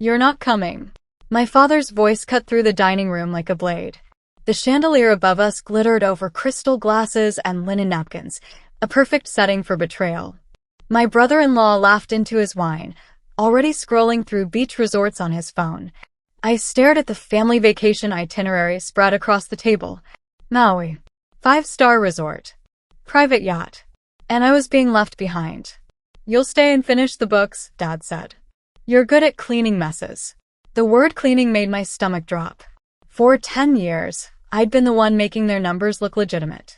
You're not coming. My father's voice cut through the dining room like a blade. The chandelier above us glittered over crystal glasses and linen napkins, a perfect setting for betrayal. My brother-in-law laughed into his wine, already scrolling through beach resorts on his phone. I stared at the family vacation itinerary spread across the table. Maui. 5-star resort. Private yacht. And I was being left behind. You'll stay and finish the books, Dad said. You're good at cleaning messes. The word cleaning made my stomach drop. For 10 years, I'd been the one making their numbers look legitimate.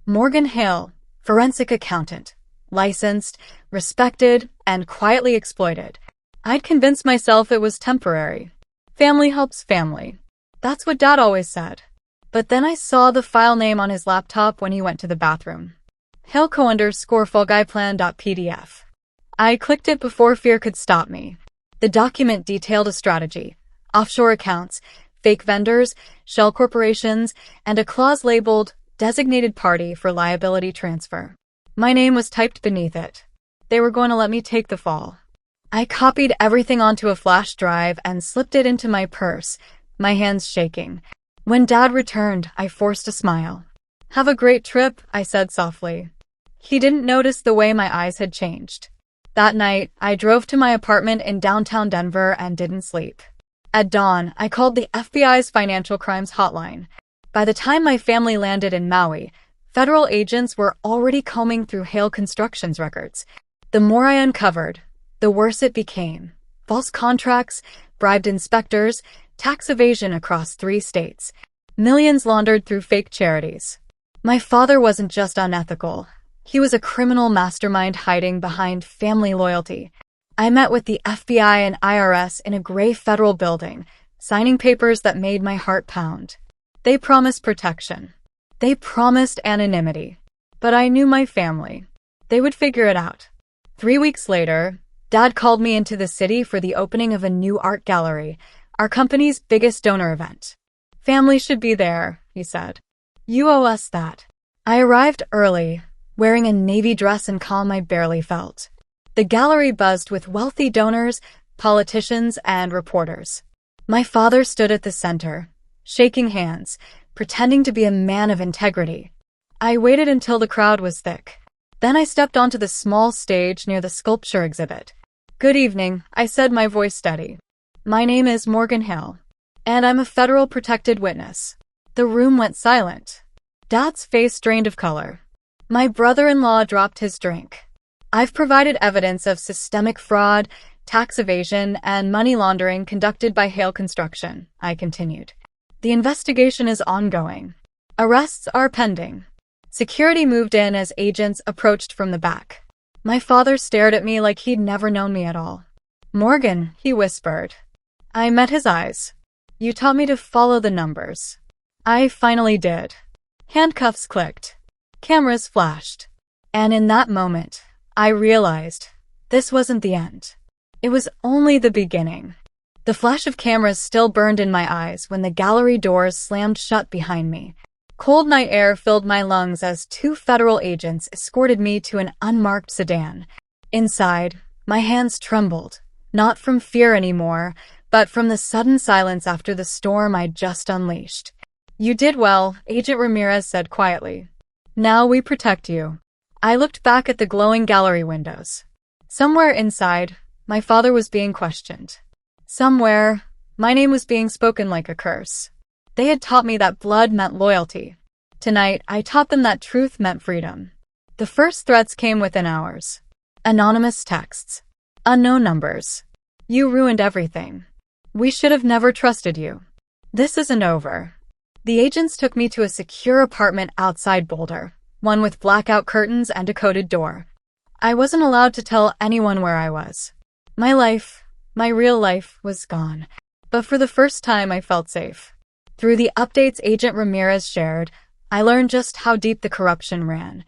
Morgan Hale, forensic accountant, licensed, respected, and quietly exploited. I'd convinced myself it was temporary. Family helps family. That's what Dad always said. But then I saw the file name on his laptop when he went to the bathroom. Haleco_FullGuyPlan.pdf. I clicked it before fear could stop me. The document detailed a strategy, offshore accounts, fake vendors, shell corporations, and a clause labeled designated party for liability transfer. My name was typed beneath it. They were going to let me take the fall. I copied everything onto a flash drive and slipped it into my purse, my hands shaking. When Dad returned, I forced a smile. Have a great trip, I said softly. He didn't notice the way my eyes had changed. That night, I drove to my apartment in downtown Denver and didn't sleep. At dawn, I called the FBI's financial crimes hotline. By the time my family landed in Maui, federal agents were already combing through Hale Construction's records. The more I uncovered, the worse it became. False contracts, bribed inspectors, tax evasion across 3 states. Millions laundered through fake charities. My father wasn't just unethical. He was a criminal mastermind hiding behind family loyalty. I met with the FBI and IRS in a gray federal building, signing papers that made my heart pound. They promised protection. They promised anonymity. But I knew my family. They would figure it out. 3 weeks later, Dad called me into the city for the opening of a new art gallery, our company's biggest donor event. Family should be there, he said. You owe us that. I arrived early, wearing a navy dress and calm I barely felt. The gallery buzzed with wealthy donors, politicians, and reporters. My father stood at the center, shaking hands, pretending to be a man of integrity. I waited until the crowd was thick. Then I stepped onto the small stage near the sculpture exhibit. Good evening, I said, my voice steady. My name is Morgan Hale, and I'm a federal protected witness. The room went silent. Dad's face drained of color. My brother-in-law dropped his drink. I've provided evidence of systemic fraud, tax evasion, and money laundering conducted by Hale Construction, I continued. The investigation is ongoing. Arrests are pending. Security moved in as agents approached from the back. My father stared at me like he'd never known me at all. Morgan, he whispered. I met his eyes. You taught me to follow the numbers. I finally did. Handcuffs clicked. Cameras flashed. And in that moment, I realized this wasn't the end. It was only the beginning. The flash of cameras still burned in my eyes when the gallery doors slammed shut behind me. Cold night air filled my lungs as 2 federal agents escorted me to an unmarked sedan. Inside, my hands trembled, not from fear anymore, but from the sudden silence after the storm I'd just unleashed. You did well, Agent Ramirez said quietly. Now we protect you. I looked back at the glowing gallery windows. Somewhere inside, my father was being questioned. Somewhere, my name was being spoken like a curse. They had taught me that blood meant loyalty. Tonight, I taught them that truth meant freedom. The first threats came within hours. Anonymous texts. Unknown numbers. You ruined everything. We should have never trusted you. This isn't over. The agents took me to a secure apartment outside Boulder, one with blackout curtains and a coded door. I wasn't allowed to tell anyone where I was. My life, my real life, was gone. But for the first time, I felt safe. Through the updates Agent Ramirez shared, I learned just how deep the corruption ran.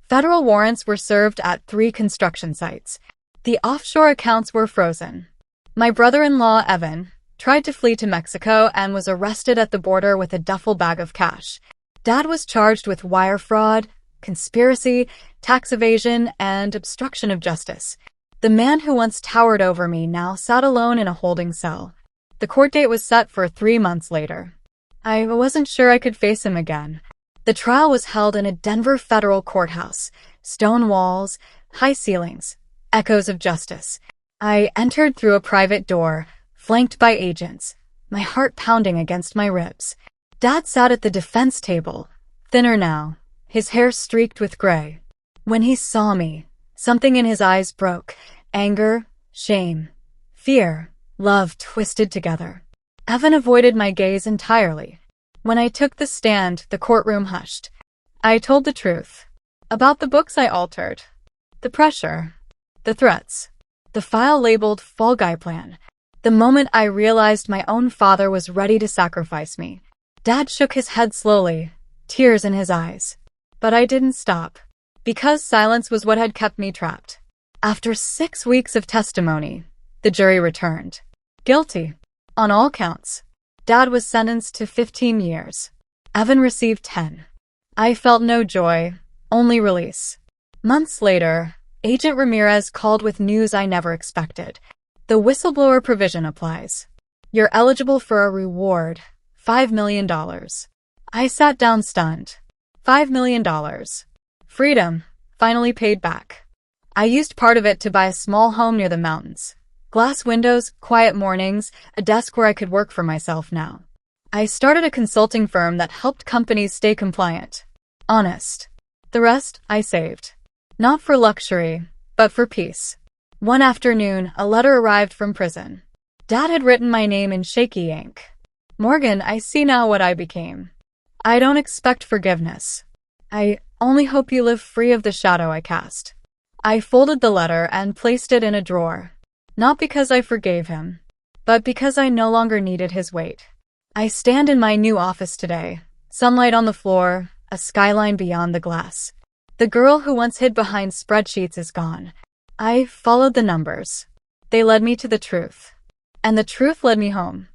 Federal warrants were served at 3 construction sites. The offshore accounts were frozen. My brother-in-law, Evan, tried to flee to Mexico and was arrested at the border with a duffel bag of cash. Dad was charged with wire fraud, conspiracy, tax evasion, and obstruction of justice. The man who once towered over me now sat alone in a holding cell. The court date was set for 3 months later. I wasn't sure I could face him again. The trial was held in a Denver federal courthouse. Stone walls, high ceilings, echoes of justice. I entered through a private door, flanked by agents, my heart pounding against my ribs. Dad sat at the defense table, thinner now, his hair streaked with gray. When he saw me, something in his eyes broke. Anger, shame, fear, love twisted together. Evan avoided my gaze entirely. When I took the stand, the courtroom hushed. I told the truth. About the books I altered. The pressure. The threats. The file labeled Fall Guy Plan. The moment I realized my own father was ready to sacrifice me. Dad shook his head slowly, tears in his eyes. But I didn't stop. Because silence was what had kept me trapped. After 6 weeks of testimony, the jury returned. Guilty. On all counts. Dad was sentenced to 15 years. Evan received 10. I felt no joy, only release. Months later, Agent Ramirez called with news I never expected. The whistleblower provision applies. You're eligible for a reward, $5 million. I sat down stunned. $5 million. Freedom, finally paid back. I used part of it to buy a small home near the mountains. Glass windows, quiet mornings, a desk where I could work for myself now. I started a consulting firm that helped companies stay compliant. Honest. The rest, I saved. Not for luxury, but for peace. One afternoon, a letter arrived from prison. Dad had written my name in shaky ink. Morgan, I see now what I became. I don't expect forgiveness. I only hope you live free of the shadow I cast. I folded the letter and placed it in a drawer. Not because I forgave him, but because I no longer needed his weight. I stand in my new office today. Sunlight on the floor, a skyline beyond the glass. The girl who once hid behind spreadsheets is gone. I followed the numbers. They led me to the truth. And the truth led me home.